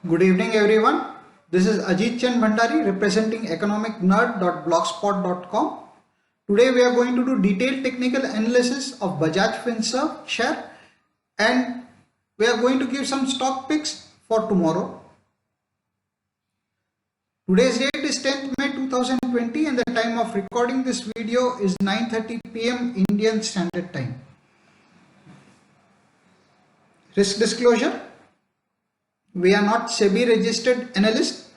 Good evening everyone. This is Ajit Chand Bhandari representing economicnerd.blogspot.com. Today we are going to do detailed technical analysis of Bajaj Finserv share and we are going to give some stock picks for tomorrow. Today's date is 10th May 2020 and the time of recording this video is 9:30 PM Indian Standard Time. Risk disclosure. We are not SEBI registered analysts.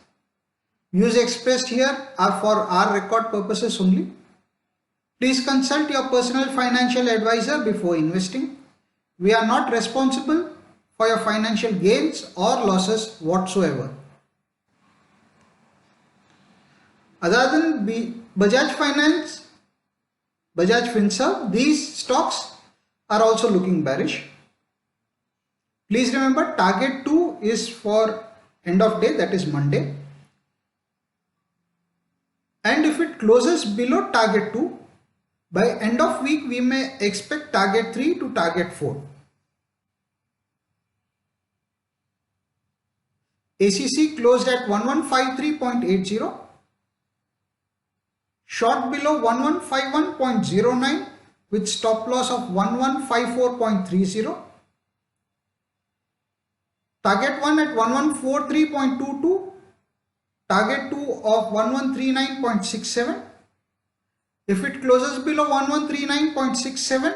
Views expressed here are for our record purposes only. Please consult your personal financial advisor before investing. We are not responsible for your financial gains or losses whatsoever. Other than Bajaj Finance, Bajaj Finserv, these stocks are also looking bearish. Please remember, target 2 is for end of day, that is Monday. And if it closes below target 2, by end of week we may expect target 3 to target 4. ACC closed at 1153.80, short below 1151.09 with stop loss of 1154.30. Target 1 at 1143.22, target 2 of 1139.67. If it closes below 1139.67,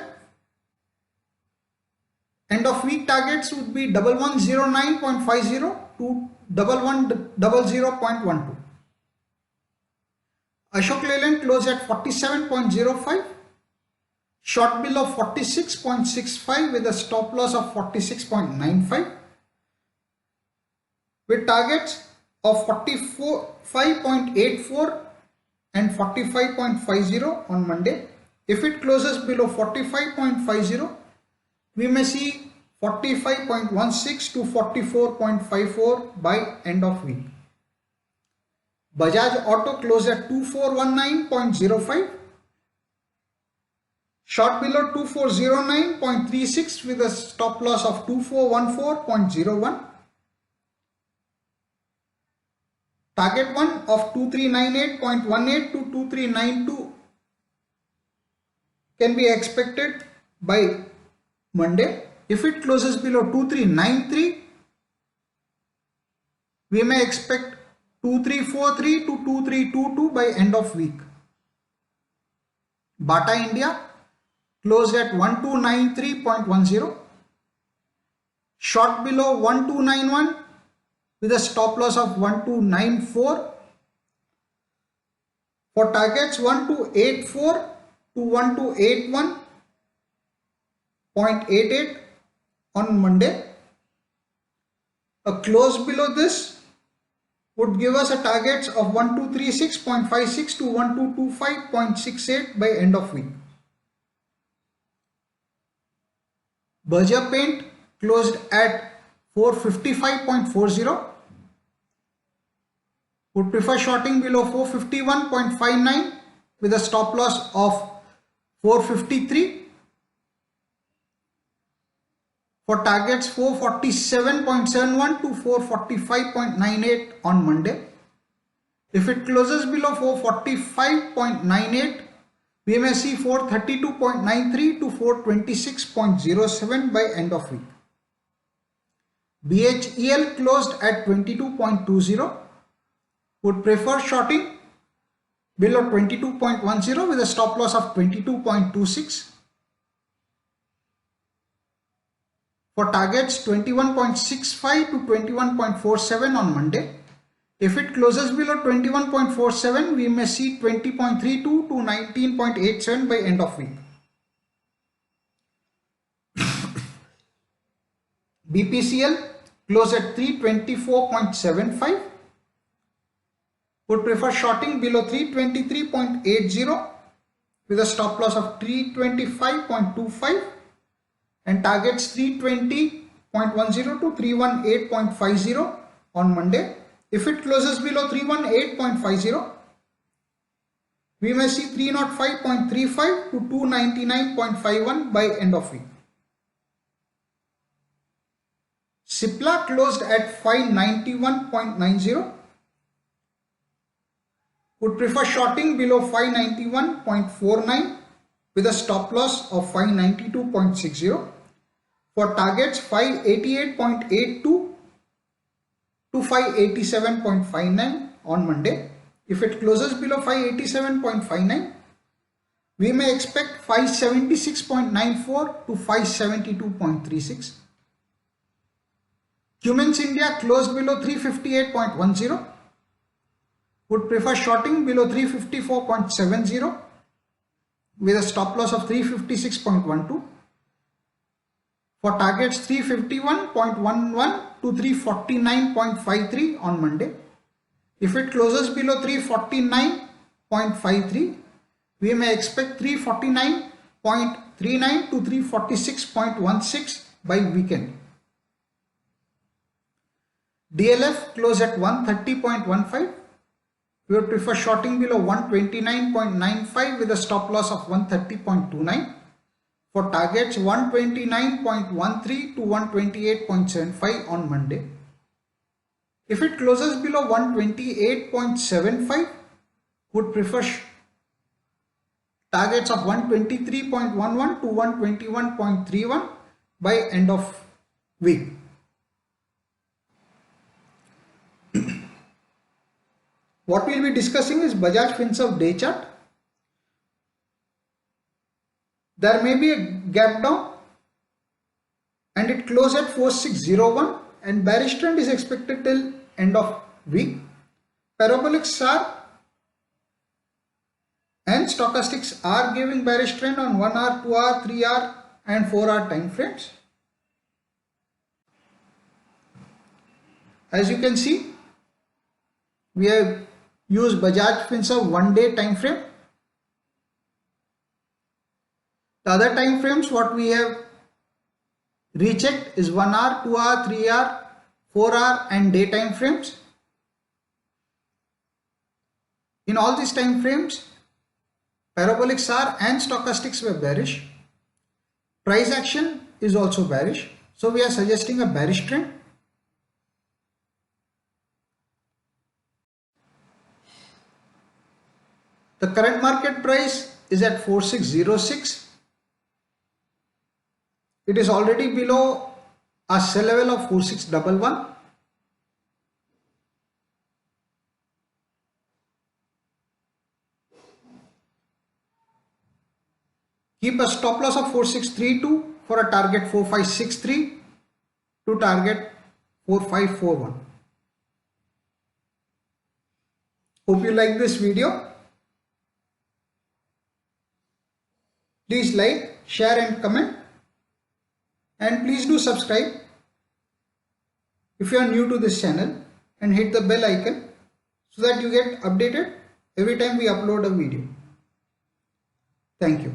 end of week targets would be 1109.50 to 1100.12. Ashok Leyland closed at 47.05, short below 46.65 with a stop loss of 46.95. with targets of 45.84 and 45.50 on Monday. If it closes below 45.50, we may see 45.16 to 44.54 by end of week. Bajaj Auto closed at 2419.05, short below 2409.36 with a stop loss of 2414.01. Target 1 of 2398.18 to 2392 can be expected by Monday. If it closes below 2393, we may expect 2343 to 2322 by end of week. Bata India closed at 1293.10, short below 1291 with a stop loss of 1294. For targets 1284 to 1281.88 on Monday. A close below this would give us a targets of 1236.56 to 1225.68 by end of week. Berger Paint closed at 455.40. Would prefer shorting below 451.59 with a stop loss of 453. For targets 447.71 to 445.98 on Monday. If it closes below 445.98, we may see 432.93 to 426.07 by end of week. BHEL closed at 22.20. Would prefer shorting below 22.10 with a stop loss of 22.26. For targets 21.65 to 21.47 on Monday. If it closes below 21.47, we may see 20.32 to 19.87 by end of week. BPCL closed at 324.75. Would prefer shorting below 323.80 with a stop loss of 325.25 and targets 320.10 to 318.50 on Monday. If it closes below 318.50, we may see 305.35 to 299.51 by end of week. Cipla closed at 591.90. Would prefer shorting below 591.49 with a stop loss of 592.60. For targets 588.82 to 587.59 on Monday. If it closes below 587.59, we may expect 576.94 to 572.36. Cummins India closed below 358.10. Would prefer shorting below 354.70 with a stop loss of 356.12. For targets 351.11 to 349.53 on Monday. If it closes below 349.53, we may expect 349.39 to 346.16 by weekend. DLF closed at 130.15. We would prefer shorting below 129.95 with a stop loss of 130.29. For targets 129.13 to 128.75 on Monday. If it closes below 128.75, would prefer targets of 123.11 to 121.31 by end of week. What we will be discussing is Bajaj Finserv day chart. There may be a gap down and it closed at 4601 and bearish trend is expected till end of week. Parabolic SAR and stochastics are giving bearish trend on 1 hour, 2 hour, 3 hour and 4 hour time frames. As you can see, we have used Bajaj Finserv 1 day time frame. The other time frames what we have rechecked is 1 hour, 2 hour, 3 hour, 4 hour and day time frames. In all these time frames, parabolic SAR and stochastics were bearish. Price action is also bearish. So we are suggesting a bearish trend. The current market price is at 4606. It is already below our sell level of 4611. Keep a stop loss of 4632 for a target 4563 to target 4541. Hope you like this video. Please like, share and comment. And please do subscribe if you are new to this channel and hit the bell icon so that you get updated every time we upload a video. Thank you.